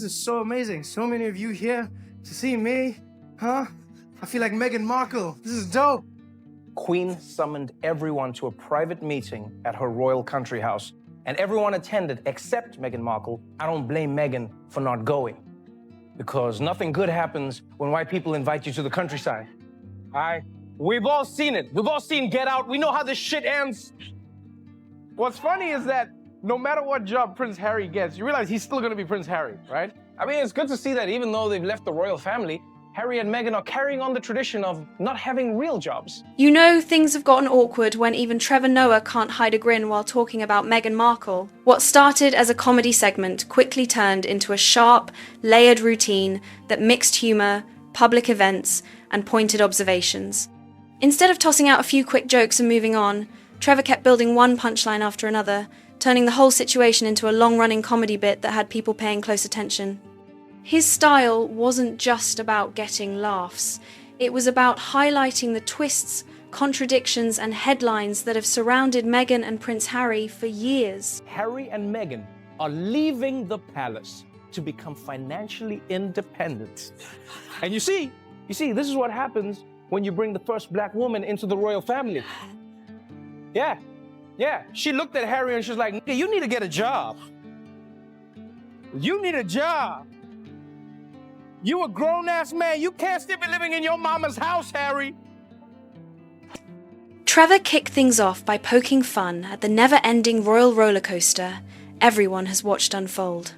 This is so amazing. So many of you here to see me, huh? I feel like Meghan Markle. This is dope. Queen summoned everyone to a private meeting at her royal country house, and everyone attended except Meghan Markle. I don't blame Meghan for not going, because nothing good happens when white people invite you to the countryside. All right? We've all seen it. We've all seen Get Out. We know how this shit ends. What's funny is that no matter what job Prince Harry gets, you realize he's still gonna be Prince Harry, right? I mean, it's good to see that even though they've left the royal family, Harry and Meghan are carrying on the tradition of not having real jobs. You know things have gotten awkward when even Trevor Noah can't hide a grin while talking about Meghan Markle. What started as a comedy segment quickly turned into a sharp, layered routine that mixed humour, public events, and pointed observations. Instead of tossing out a few quick jokes and moving on, Trevor kept building one punchline after another, turning the whole situation into a long-running comedy bit that had people paying close attention. His style wasn't just about getting laughs. It was about highlighting the twists, contradictions, and headlines that have surrounded Meghan and Prince Harry for years. Harry and Meghan are leaving the palace to become financially independent. And you see, this is what happens when you bring the first black woman into the royal family. Yeah. She looked at Harry and she's like, "Nigga, you need to get a job. You need a job. You a grown-ass man. You can't still be living in your mama's house, Harry." Trevor kicked things off by poking fun at the never-ending royal roller coaster everyone has watched unfold.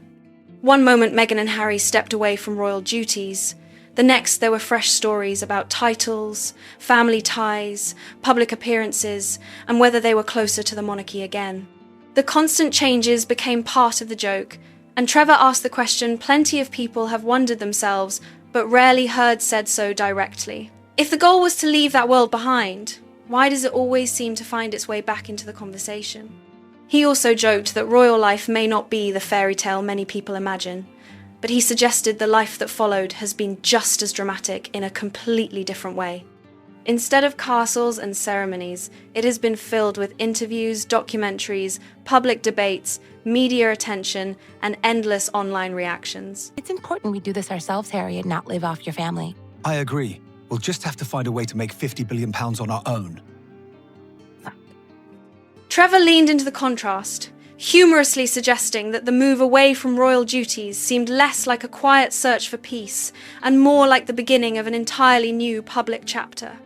One moment Meghan and Harry stepped away from royal duties. The next there were fresh stories about titles, family ties, public appearances, and whether they were closer to the monarchy again. The constant changes became part of the joke, and Trevor asked the question plenty of people have wondered themselves, but rarely heard said so directly. If the goal was to leave that world behind, why does it always seem to find its way back into the conversation? He also joked that royal life may not be the fairy tale many people imagine, but he suggested the life that followed has been just as dramatic in a completely different way. Instead of castles and ceremonies, it has been filled with interviews, documentaries, public debates, media attention, and endless online reactions. It's important we do this ourselves, Harry, and not live off your family. I agree. We'll just have to find a way to make £50 billion on our own. Trevor leaned into the contrast, humorously suggesting that the move away from royal duties seemed less like a quiet search for peace and more like the beginning of an entirely new public chapter.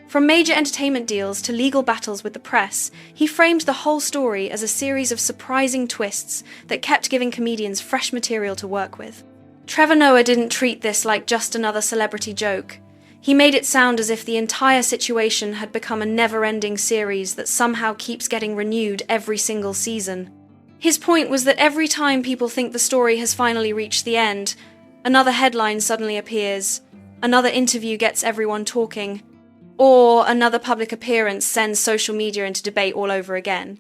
From major entertainment deals to legal battles with the press, he framed the whole story as a series of surprising twists that kept giving comedians fresh material to work with. Trevor Noah didn't treat this like just another celebrity joke. He made it sound as if the entire situation had become a never-ending series that somehow keeps getting renewed every single season. His point was that every time people think the story has finally reached the end, another headline suddenly appears, another interview gets everyone talking, or another public appearance sends social media into debate all over again.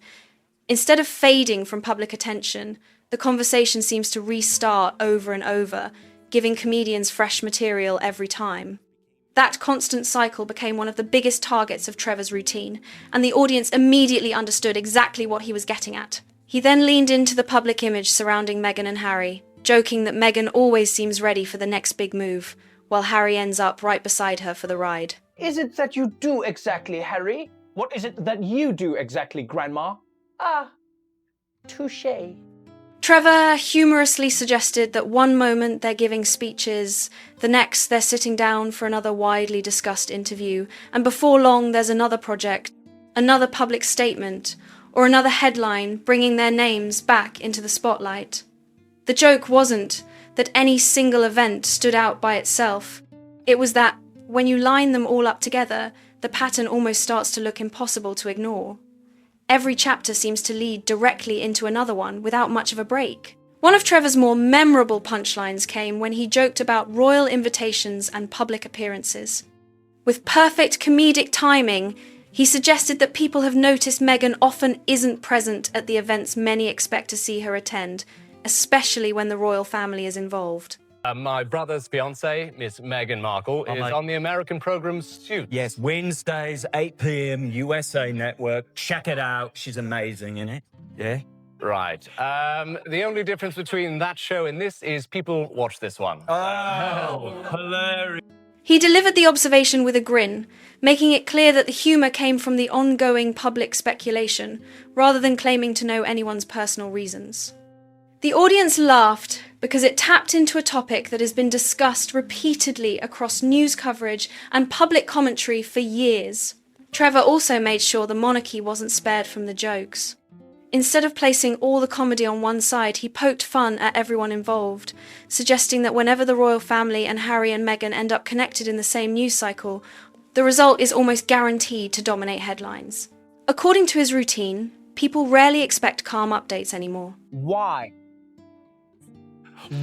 Instead of fading from public attention, the conversation seems to restart over and over, giving comedians fresh material every time. That constant cycle became one of the biggest targets of Trevor's routine, and the audience immediately understood exactly what he was getting at. He then leaned into the public image surrounding Meghan and Harry, joking that Meghan always seems ready for the next big move, while Harry ends up right beside her for the ride. Is it that you do exactly, Harry? What is it that you do exactly, Grandma? Ah, touché. Trevor humorously suggested that one moment they're giving speeches, the next they're sitting down for another widely discussed interview, and before long there's another project, another public statement, or another headline bringing their names back into the spotlight. The joke wasn't that any single event stood out by itself. It was that when you line them all up together, the pattern almost starts to look impossible to ignore. Every chapter seems to lead directly into another one without much of a break. One of Trevor's more memorable punchlines came when he joked about royal invitations and public appearances. With perfect comedic timing, he suggested that people have noticed Meghan often isn't present at the events many expect to see her attend, especially when the royal family is involved. My brother's fiancée, Miss Meghan Markle, is on the American program Suits. Yes, Wednesdays, 8 p.m, USA Network. Check it out. She's amazing in it. Yeah? Right. The only difference between that show and this is people watch this one. He delivered the observation with a grin, making it clear that the humour came from the ongoing public speculation, rather than claiming to know anyone's personal reasons. The audience laughed because it tapped into a topic that has been discussed repeatedly across news coverage and public commentary for years. Trevor also made sure the monarchy wasn't spared from the jokes. Instead of placing all the comedy on one side, he poked fun at everyone involved, suggesting that whenever the royal family and Harry and Meghan end up connected in the same news cycle, the result is almost guaranteed to dominate headlines. According to his routine, people rarely expect calm updates anymore. Why?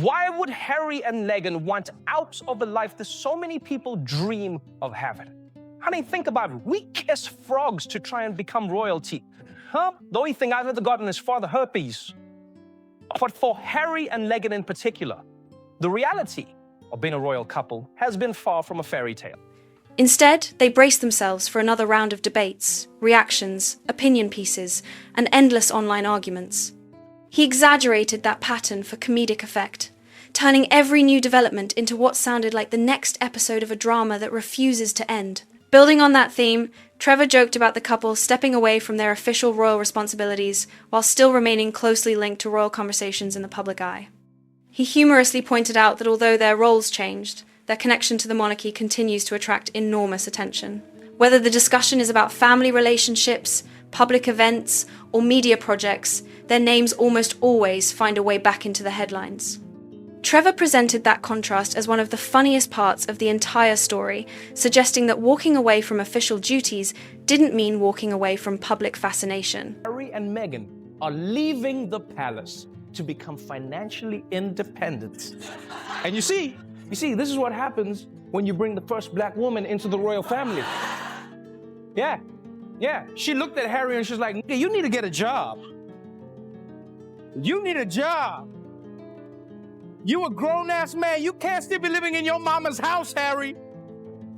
Why would Harry and Meghan want out of the life that so many people dream of having? Honey, think about it. We kiss frogs to try and become royalty. Huh? The only thing I've ever gotten is father herpes. But for Harry and Meghan in particular, the reality of being a royal couple has been far from a fairy tale. Instead, they braced themselves for another round of debates, reactions, opinion pieces, and endless online arguments. He exaggerated that pattern for comedic effect, turning every new development into what sounded like the next episode of a drama that refuses to end. Building on that theme, Trevor joked about the couple stepping away from their official royal responsibilities while still remaining closely linked to royal conversations in the public eye. He humorously pointed out that although their roles changed, their connection to the monarchy continues to attract enormous attention. Whether the discussion is about family relationships, public events, or media projects, their names almost always find a way back into the headlines. Trevor presented that contrast as one of the funniest parts of the entire story, suggesting that walking away from official duties didn't mean walking away from public fascination. Harry and Meghan are leaving the palace to become financially independent. And you see, this is what happens when you bring the first black woman into the royal family. Yeah. She looked at Harry and she's like, "Nigga, you need to get a job. You need a job. You a grown-ass man. You can't still be living in your mama's house, Harry."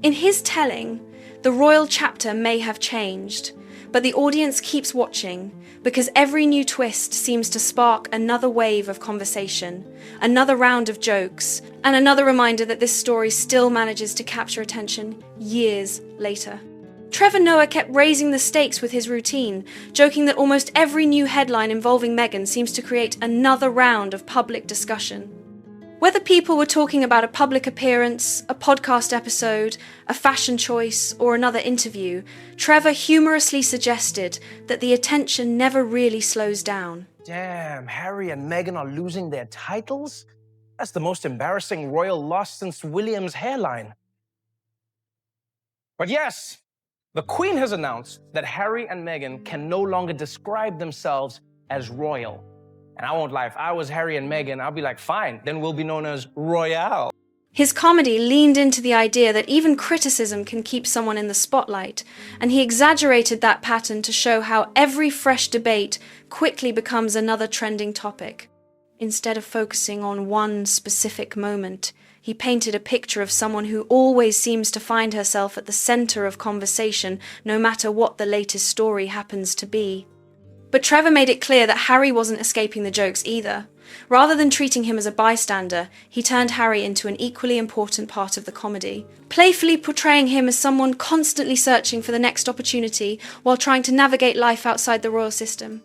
In his telling, the royal chapter may have changed, but the audience keeps watching because every new twist seems to spark another wave of conversation, another round of jokes, and another reminder that this story still manages to capture attention years later. Trevor Noah kept raising the stakes with his routine, joking that almost every new headline involving Meghan seems to create another round of public discussion. Whether people were talking about a public appearance, a podcast episode, a fashion choice, or another interview, Trevor humorously suggested that the attention never really slows down. Damn, Harry and Meghan are losing their titles? That's the most embarrassing royal loss since William's hairline. But yes, the Queen has announced that Harry and Meghan can no longer describe themselves as royal. And I won't lie, if I was Harry and Meghan, I'll be like, fine, then we'll be known as Royale. His comedy leaned into the idea that even criticism can keep someone in the spotlight, and he exaggerated that pattern to show how every fresh debate quickly becomes another trending topic. Instead of focusing on one specific moment, he painted a picture of someone who always seems to find herself at the center of conversation, no matter what the latest story happens to be. But Trevor made it clear that Harry wasn't escaping the jokes either. Rather than treating him as a bystander, he turned Harry into an equally important part of the comedy, playfully portraying him as someone constantly searching for the next opportunity while trying to navigate life outside the royal system.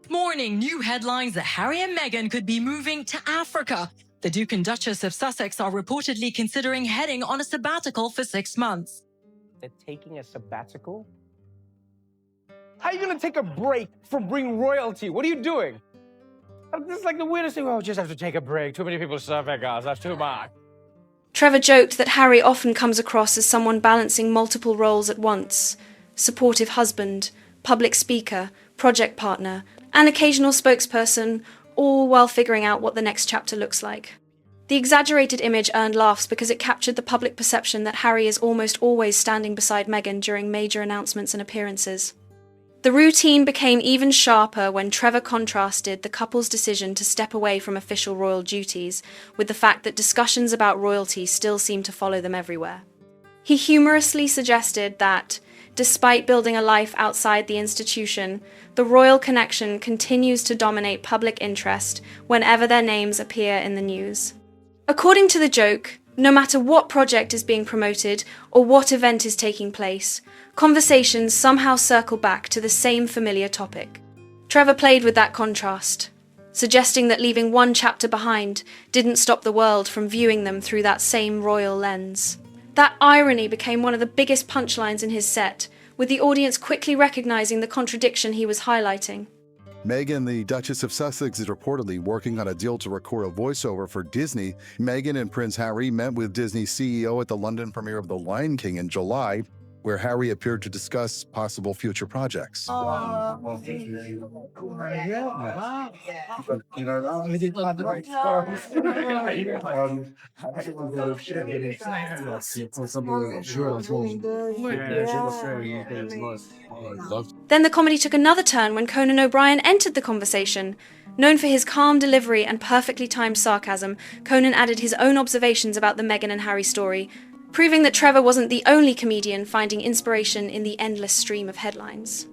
Morning, new headlines that Harry and Meghan could be moving to Africa. The Duke and Duchess of Sussex are reportedly considering heading on a sabbatical for 6 months. They're taking a sabbatical? How are you gonna take a break from being royalty? What are you doing? This is like the weirdest thing. Oh, just have to take a break. Too many people survey us. That's too much. Trevor joked that Harry often comes across as someone balancing multiple roles at once: supportive husband, public speaker, project partner, and occasional spokesperson, all while figuring out what the next chapter looks like. The exaggerated image earned laughs because it captured the public perception that Harry is almost always standing beside Meghan during major announcements and appearances. The routine became even sharper when Trevor contrasted the couple's decision to step away from official royal duties with the fact that discussions about royalty still seem to follow them everywhere. He humorously suggested that, Despite building a life outside the institution, the royal connection continues to dominate public interest whenever their names appear in the news. According to the joke, no matter what project is being promoted or what event is taking place, conversations somehow circle back to the same familiar topic. Trevor played with that contrast, suggesting that leaving one chapter behind didn't stop the world from viewing them through that same royal lens. That irony became one of the biggest punchlines in his set, with the audience quickly recognizing the contradiction he was highlighting. Meghan, the Duchess of Sussex, is reportedly working on a deal to record a voiceover for Disney. Meghan and Prince Harry met with Disney's CEO at the London premiere of The Lion King in July, where Harry appeared to discuss possible future projects. Then the comedy took another turn when Conan O'Brien entered the conversation. Known for his calm delivery and perfectly timed sarcasm, Conan added his own observations about the Meghan and Harry story, proving that Trevor wasn't the only comedian finding inspiration in the endless stream of headlines.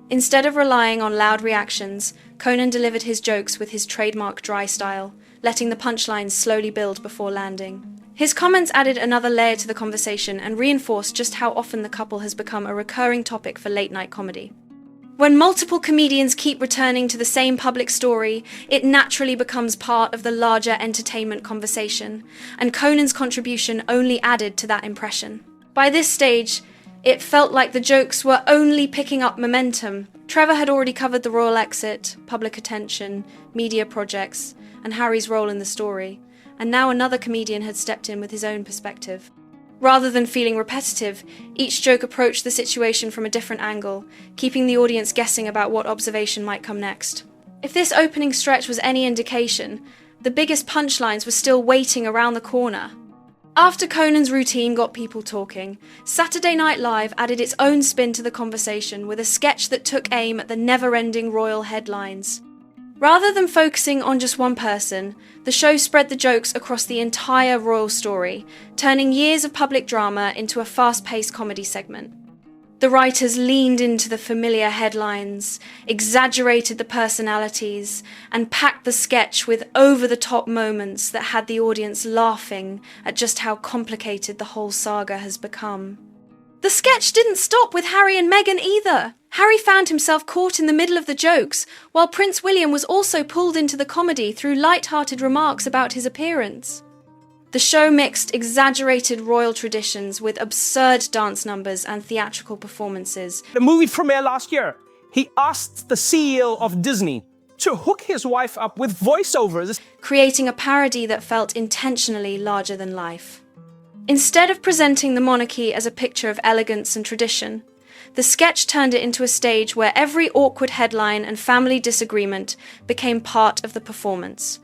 Instead of relying on loud reactions, Conan delivered his jokes with his trademark dry style, letting the punchlines slowly build before landing. His comments added another layer to the conversation and reinforced just how often the couple has become a recurring topic for late-night comedy. When multiple comedians keep returning to the same public story, it naturally becomes part of the larger entertainment conversation, and Conan's contribution only added to that impression. By this stage, it felt like the jokes were only picking up momentum. Trevor had already covered the royal exit, public attention, media projects, and Harry's role in the story, and now another comedian had stepped in with his own perspective. Rather than feeling repetitive, each joke approached the situation from a different angle, keeping the audience guessing about what observation might come next. If this opening stretch was any indication, the biggest punchlines were still waiting around the corner. After Conan's routine got people talking, Saturday Night Live added its own spin to the conversation with a sketch that took aim at the never-ending royal headlines. Rather than focusing on just one person, the show spread the jokes across the entire royal story, turning years of public drama into a fast-paced comedy segment. The writers leaned into the familiar headlines, exaggerated the personalities, and packed the sketch with over-the-top moments that had the audience laughing at just how complicated the whole saga has become. The sketch didn't stop with Harry and Meghan either. Harry found himself caught in the middle of the jokes, while Prince William was also pulled into the comedy through light-hearted remarks about his appearance. The show mixed exaggerated royal traditions with absurd dance numbers and theatrical performances. The movie premiere last year, he asked the CEO of Disney to hook his wife up with voiceovers, creating a parody that felt intentionally larger than life. Instead of presenting the monarchy as a picture of elegance and tradition, the sketch turned it into a stage where every awkward headline and family disagreement became part of the performance.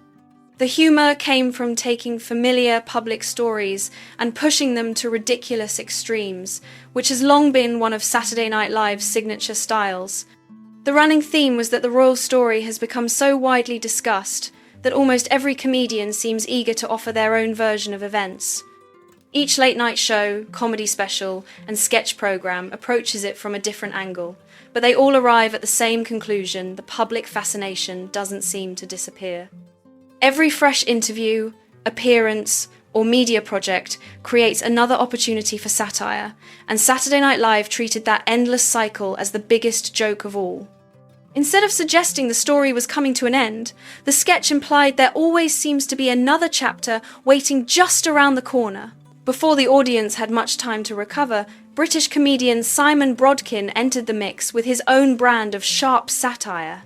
The humor came from taking familiar public stories and pushing them to ridiculous extremes, which has long been one of Saturday Night Live's signature styles. The running theme was that the royal story has become so widely discussed that almost every comedian seems eager to offer their own version of events. Each late-night show, comedy special, and sketch program approaches it from a different angle, but they all arrive at the same conclusion: the public fascination doesn't seem to disappear. Every fresh interview, appearance, or media project creates another opportunity for satire, and Saturday Night Live treated that endless cycle as the biggest joke of all. Instead of suggesting the story was coming to an end, the sketch implied there always seems to be another chapter waiting just around the corner. Before the audience had much time to recover, British comedian Simon Brodkin entered the mix with his own brand of sharp satire.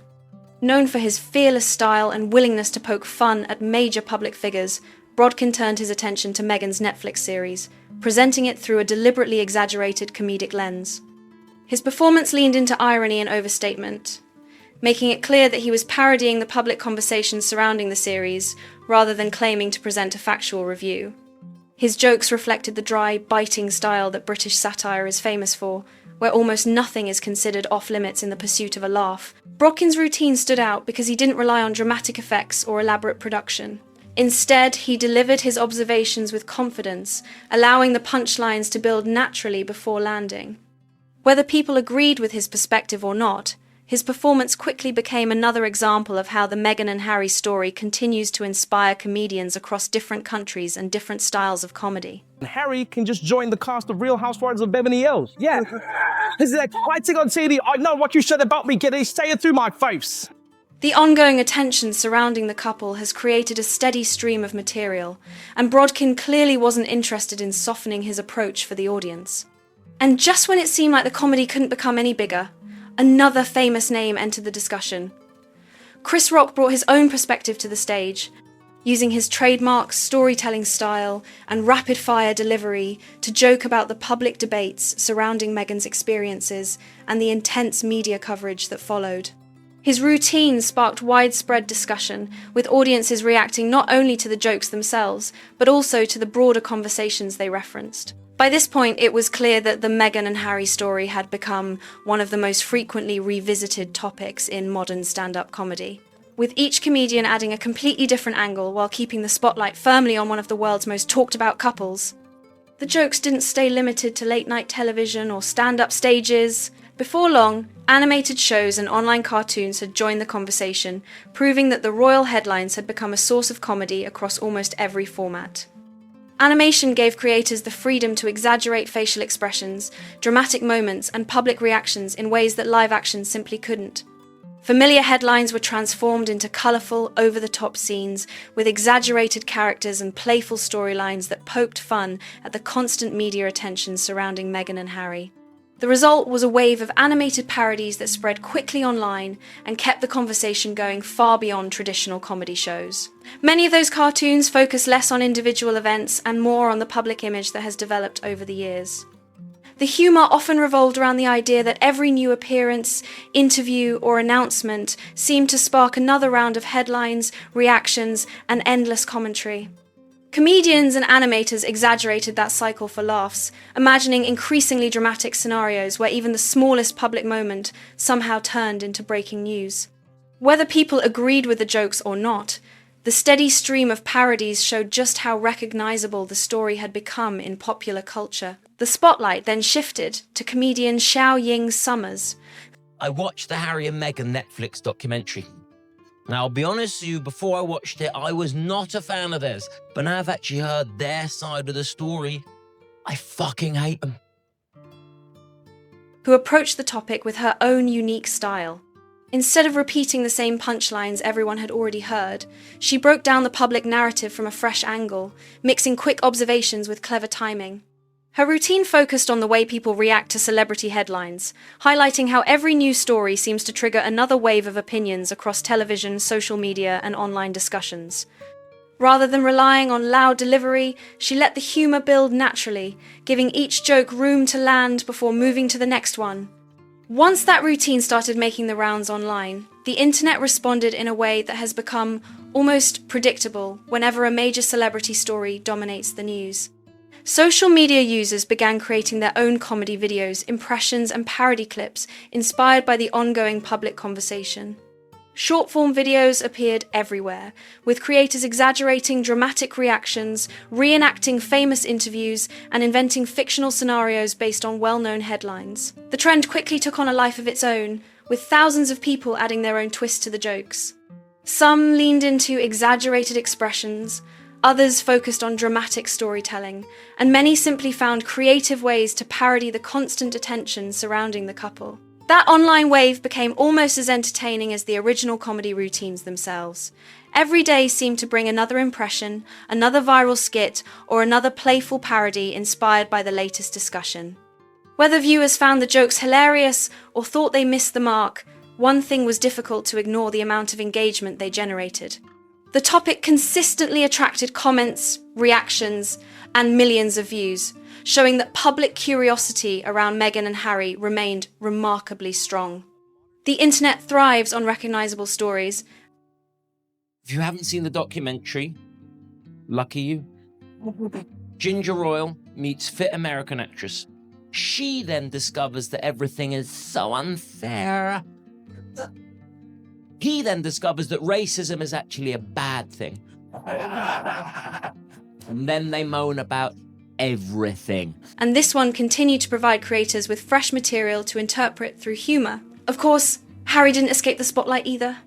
Known for his fearless style and willingness to poke fun at major public figures, Brodkin turned his attention to Meghan's Netflix series, presenting it through a deliberately exaggerated comedic lens. His performance leaned into irony and overstatement, making it clear that he was parodying the public conversation surrounding the series rather than claiming to present a factual review. His jokes reflected the dry, biting style that British satire is famous for, where almost nothing is considered off-limits in the pursuit of a laugh. Brodkin's routine stood out because he didn't rely on dramatic effects or elaborate production. Instead, he delivered his observations with confidence, allowing the punchlines to build naturally before landing. Whether people agreed with his perspective or not, his performance quickly became another example of how the Meghan and Harry story continues to inspire comedians across different countries and different styles of comedy. Harry can just join the cast of Real Housewives of Beverly Hills. Yeah. He's like fighting on TV. I know what you said about me. Get it? Say it through my face. The ongoing attention surrounding the couple has created a steady stream of material, and Brodkin clearly wasn't interested in softening his approach for the audience. And just when it seemed like the comedy couldn't become any bigger, another famous name entered the discussion. Chris Rock brought his own perspective to the stage, using his trademark storytelling style and rapid-fire delivery to joke about the public debates surrounding Meghan's experiences and the intense media coverage that followed. His routine sparked widespread discussion, with audiences reacting not only to the jokes themselves, but also to the broader conversations they referenced. By this point, it was clear that the Meghan and Harry story had become one of the most frequently revisited topics in modern stand-up comedy, with each comedian adding a completely different angle while keeping the spotlight firmly on one of the world's most talked-about couples. The jokes didn't stay limited to late-night television or stand-up stages. Before long, animated shows and online cartoons had joined the conversation, proving that the royal headlines had become a source of comedy across almost every format. Animation gave creators the freedom to exaggerate facial expressions, dramatic moments, and public reactions in ways that live action simply couldn't. Familiar headlines were transformed into colourful, over-the-top scenes with exaggerated characters and playful storylines that poked fun at the constant media attention surrounding Meghan and Harry. The result was a wave of animated parodies that spread quickly online and kept the conversation going far beyond traditional comedy shows. Many of those cartoons focus less on individual events and more on the public image that has developed over the years. The humour often revolved around the idea that every new appearance, interview, or announcement seemed to spark another round of headlines, reactions, and endless commentary. Comedians and animators exaggerated that cycle for laughs, imagining increasingly dramatic scenarios where even the smallest public moment somehow turned into breaking news. Whether people agreed with the jokes or not, the steady stream of parodies showed just how recognizable the story had become in popular culture. The spotlight then shifted to comedian Xiao Ying's Summers. I watched the Harry and Meghan Netflix documentary. Now, I'll be honest with you, before I watched it, I was not a fan of theirs. But now I've actually heard their side of the story, I fucking hate them. Who approached the topic with her own unique style. Instead of repeating the same punchlines everyone had already heard, she broke down the public narrative from a fresh angle, mixing quick observations with clever timing. Her routine focused on the way people react to celebrity headlines, highlighting how every news story seems to trigger another wave of opinions across television, social media, and online discussions. Rather than relying on loud delivery, she let the humour build naturally, giving each joke room to land before moving to the next one. Once that routine started making the rounds online, the internet responded in a way that has become almost predictable whenever a major celebrity story dominates the news. Social media users began creating their own comedy videos, impressions, and parody clips inspired by the ongoing public conversation. Short-form videos appeared everywhere, with creators exaggerating dramatic reactions, reenacting famous interviews, and inventing fictional scenarios based on well-known headlines. The trend quickly took on a life of its own, with thousands of people adding their own twist to the jokes. Some leaned into exaggerated expressions, others focused on dramatic storytelling, and many simply found creative ways to parody the constant attention surrounding the couple. That online wave became almost as entertaining as the original comedy routines themselves. Every day seemed to bring another impression, another viral skit, or another playful parody inspired by the latest discussion. Whether viewers found the jokes hilarious or thought they missed the mark, one thing was difficult to ignore: the amount of engagement they generated. The topic consistently attracted comments, reactions, and millions of views, showing that public curiosity around Meghan and Harry remained remarkably strong. The internet thrives on recognizable stories. If you haven't seen the documentary, lucky you. Ginger Royal meets fit American actress. She then discovers that everything is so unfair. He then discovers that racism is actually a bad thing. And then they moan about everything. And this one continued to provide creators with fresh material to interpret through humour. Of course, Harry didn't escape the spotlight either.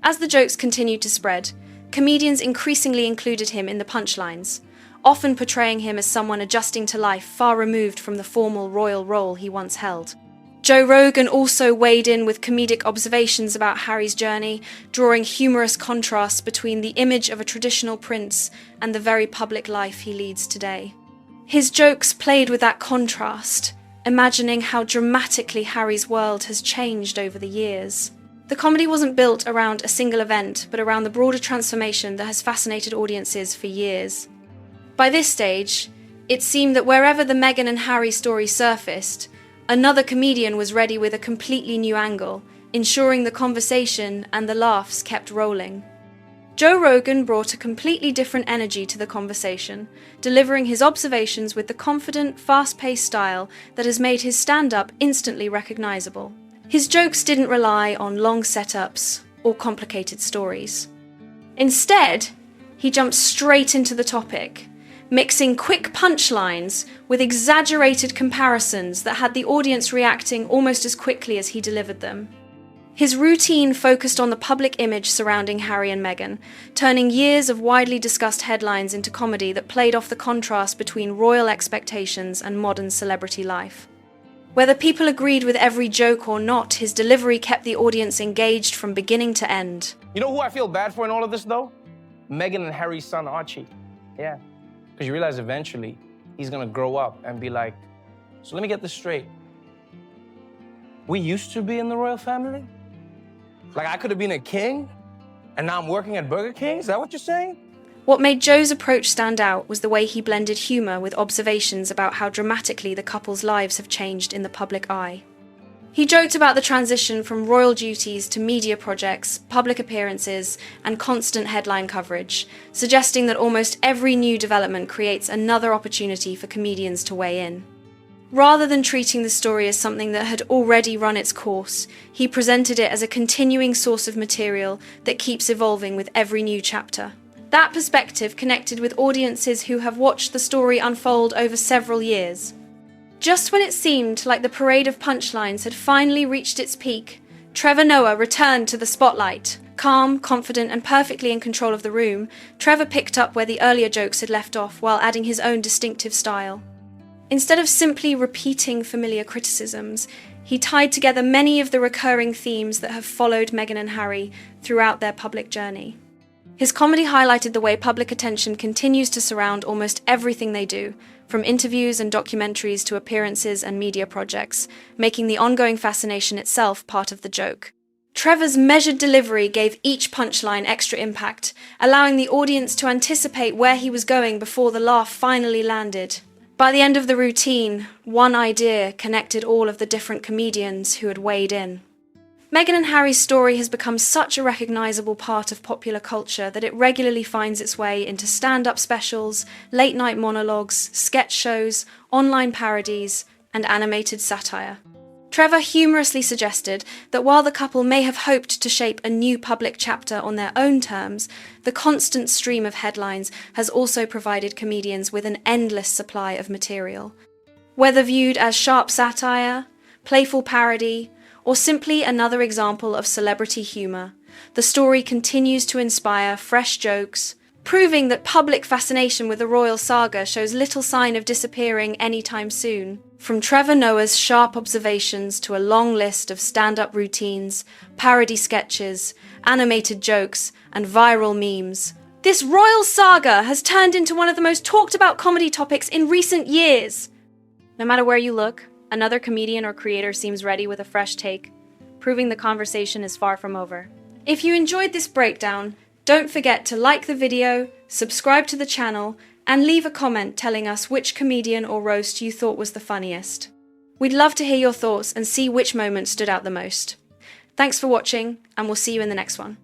As the jokes continued to spread, comedians increasingly included him in the punchlines, often portraying him as someone adjusting to life far removed from the formal royal role he once held. Joe Rogan also weighed in with comedic observations about Harry's journey, drawing humorous contrasts between the image of a traditional prince and the very public life he leads today. His jokes played with that contrast, imagining how dramatically Harry's world has changed over the years. The comedy wasn't built around a single event, but around the broader transformation that has fascinated audiences for years. By this stage, it seemed that wherever the Meghan and Harry story surfaced, another comedian was ready with a completely new angle, ensuring the conversation and the laughs kept rolling. Joe Rogan brought a completely different energy to the conversation, delivering his observations with the confident, fast-paced style that has made his stand-up instantly recognizable. His jokes didn't rely on long setups or complicated stories. Instead, he jumped straight into the topic, mixing quick punchlines with exaggerated comparisons that had the audience reacting almost as quickly as he delivered them. His routine focused on the public image surrounding Harry and Meghan, turning years of widely discussed headlines into comedy that played off the contrast between royal expectations and modern celebrity life. Whether people agreed with every joke or not, his delivery kept the audience engaged from beginning to end. You know who I feel bad for in all of this, though? Meghan and Harry's son, Archie. Yeah. Because you realize eventually he's going to grow up and be like, so let me get this straight. We used to be in the royal family? Like I could have been a king, and now I'm working at Burger King? Is that what you're saying? What made Joe's approach stand out was the way he blended humour with observations about how dramatically the couple's lives have changed in the public eye. He joked about the transition from royal duties to media projects, public appearances, and constant headline coverage, suggesting that almost every new development creates another opportunity for comedians to weigh in. Rather than treating the story as something that had already run its course, he presented it as a continuing source of material that keeps evolving with every new chapter. That perspective connected with audiences who have watched the story unfold over several years. Just when it seemed like the parade of punchlines had finally reached its peak, Trevor Noah returned to the spotlight. Calm, confident, and perfectly in control of the room, Trevor picked up where the earlier jokes had left off while adding his own distinctive style. Instead of simply repeating familiar criticisms, he tied together many of the recurring themes that have followed Meghan and Harry throughout their public journey. His comedy highlighted the way public attention continues to surround almost everything they do, from interviews and documentaries to appearances and media projects, making the ongoing fascination itself part of the joke. Trevor's measured delivery gave each punchline extra impact, allowing the audience to anticipate where he was going before the laugh finally landed. By the end of the routine, one idea connected all of the different comedians who had weighed in. Meghan and Harry's story has become such a recognizable part of popular culture that it regularly finds its way into stand-up specials, late-night monologues, sketch shows, online parodies, and animated satire. Trevor humorously suggested that while the couple may have hoped to shape a new public chapter on their own terms, the constant stream of headlines has also provided comedians with an endless supply of material. Whether viewed as sharp satire, playful parody, or simply another example of celebrity humour, the story continues to inspire fresh jokes, proving that public fascination with the royal saga shows little sign of disappearing anytime soon. From Trevor Noah's sharp observations to a long list of stand-up routines, parody sketches, animated jokes, and viral memes, this royal saga has turned into one of the most talked about comedy topics in recent years. No matter where you look, another comedian or creator seems ready with a fresh take, proving the conversation is far from over. If you enjoyed this breakdown, don't forget to like the video, subscribe to the channel, and leave a comment telling us which comedian or roast you thought was the funniest. We'd love to hear your thoughts and see which moment stood out the most. Thanks for watching, and we'll see you in the next one.